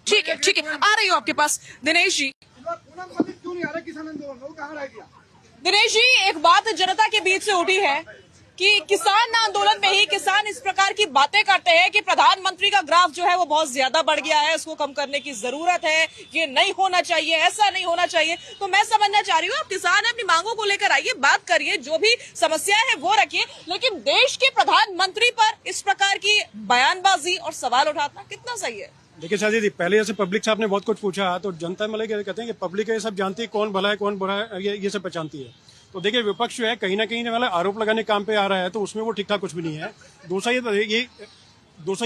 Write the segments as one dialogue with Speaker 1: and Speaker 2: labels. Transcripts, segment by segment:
Speaker 1: ठीक है, आ रही हूँ आपके पास। दिनेश जी,
Speaker 2: क्यों नहीं आ रहा किसान आंदोलन, वो कहाँ रह गया?
Speaker 1: दिनेश जी, एक बात जनता के बीच से उठी है कि किसान आंदोलन में ही किसान इस प्रकार की बातें करते हैं कि प्रधानमंत्री का ग्राफ जो है वो बहुत ज्यादा बढ़ गया है, उसको कम करने की जरूरत है, ये नहीं होना चाहिए, ऐसा नहीं होना चाहिए। तो मैं समझना चाह रही हूँ, आप किसान है, अपनी मांगों को लेकर आइए, बात करिए, जो भी समस्याएं हैं वो रखिए, लेकिन देश के प्रधानमंत्री पर इस प्रकार की बयानबाजी और सवाल उठाना कितना सही है?
Speaker 3: देखिए शादी जी, पहले जैसे पब्लिक से आपने बहुत कुछ पूछा, तो जनता मतलब कहते हैं कि पब्लिक ये सब जानती है कौन भला है कौन बुरा है, ये सब पहचानती है। तो देखिए विपक्ष जो है कहीं ना कहीं मतलब आरोप लगाने काम पे आ रहा है, तो उसमें वो ठीक ठाक कुछ भी नहीं है। दूसरा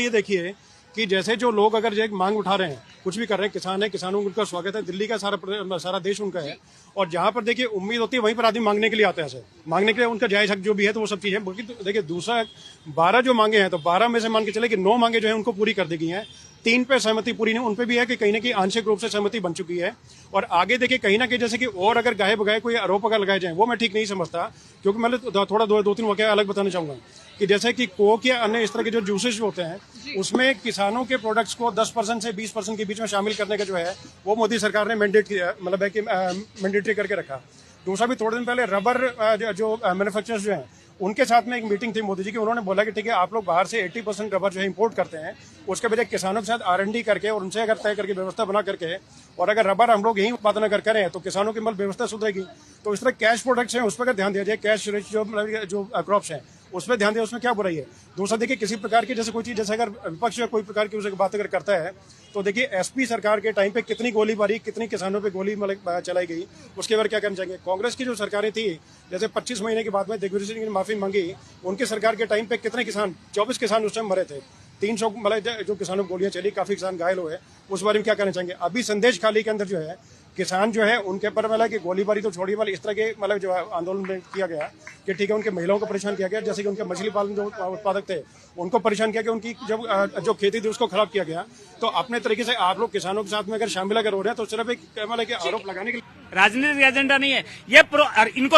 Speaker 3: ये देखिए कि जैसे जो लोग अगर जो मांग उठा रहे हैं, कुछ भी कर रहे हैं, किसान है, किसानों का स्वागत है, दिल्ली का सारा देश उनका है, और जहां पर देखिए उम्मीद होती है वहीं पर आदमी मांगने के लिए आता है। ऐसे मांगने के लिए उनका जायज हक जो भी है, तो वो सब चीजें बल्कि तो देखिए दूसरा 12 जो मांगे हैं, तो 12 में से मान के चले कि 9 मांगे जो है उनको पूरी कर दी गई हैं, 3 पे सहमति पूरी नहीं, उन पे भी है कि कहीं ना कहीं आंशिक रूप से सहमति बन चुकी है। और आगे देखिए कहीं ना कहीं जैसे कि और अगर गाहे बगाए कोई आरोप अगर लगाए जाए, वो मैं ठीक नहीं समझता, क्योंकि मैं थोड़ा 2-3 वाकया अलग बताना चाहूंगा कि जैसे कि कोक या अन्य इस तरह के जो जूसेस होते हैं, उसमें किसानों के प्रोडक्ट्स को 10% से 20% के बीच में शामिल करने का जो है वो मोदी सरकार ने मैंडेट किया, मतलब है कि मैंडेटरी करके रखा। दूसरा भी थोड़े दिन पहले रबर जो मैन्युफैक्चरर्स जो हैं उनके साथ में एक मीटिंग थी मोदी जी की, उन्होंने बोला कि ठीक है आप लोग बाहर से 80% रबर जो है इंपोर्ट करते हैं, उसके बजाय किसानों के साथ R&D करके और उनसे अगर तय करके व्यवस्था बना करके, और अगर रबर हम लोग यही उत्पादन अगर करें तो किसानों की व्यवस्था सुधरेगी। तो इस तरह कैश प्रोडक्ट्स हैं उस पर अगर ध्यान दिया जाए, कैश रिच जो क्रॉप्स हैं उस पर ध्यान दिया, उसमें क्या बुराई है। दूसरा देखिए किसी प्रकार की जैसे कोई चीज जैसे अगर विपक्ष कोई प्रकार की उसे बात अगर करता है, तो देखिए SP सरकार के टाइम पे कितनी गोलीबारी, कितनी किसानों पे गोली मतलब चलाई गई, उसके बारे क्या करना चाहिए। कांग्रेस की जो सरकारें थी, जैसे 25 महीने के बाद में दिग्विजय सिंह ने माफी मांगी, उनकी सरकार के टाइम पे कितने किसान 24 किसान उस टाइम मरे थे, 300 मतलब जो किसानों को गोलियां चली, काफी किसान घायल हुए, उस बारे में क्या करना चाहेंगे। अभी संदेश खाली के अंदर जो है किसान जो है उनके पर मतलब कि गोलीबारी तो छोड़िए, मतलब इस तरह के मतलब जो आंदोलन में किया गया कि ठीक है उनके महिलाओं को परेशान किया गया, जैसे कि उनके मछली पालन जो उत्पादक थे उनको परेशान किया गया, उनकी जो खेती थी उसको खराब किया गया। तो अपने तरीके से आप लोग किसानों के साथ में अगर शामिल अगर हो रहे हैं तो सिर्फ एक मतलब कि आरोप लगाने के लिए
Speaker 4: राजनीतिक एजेंडा नहीं है ये, इनको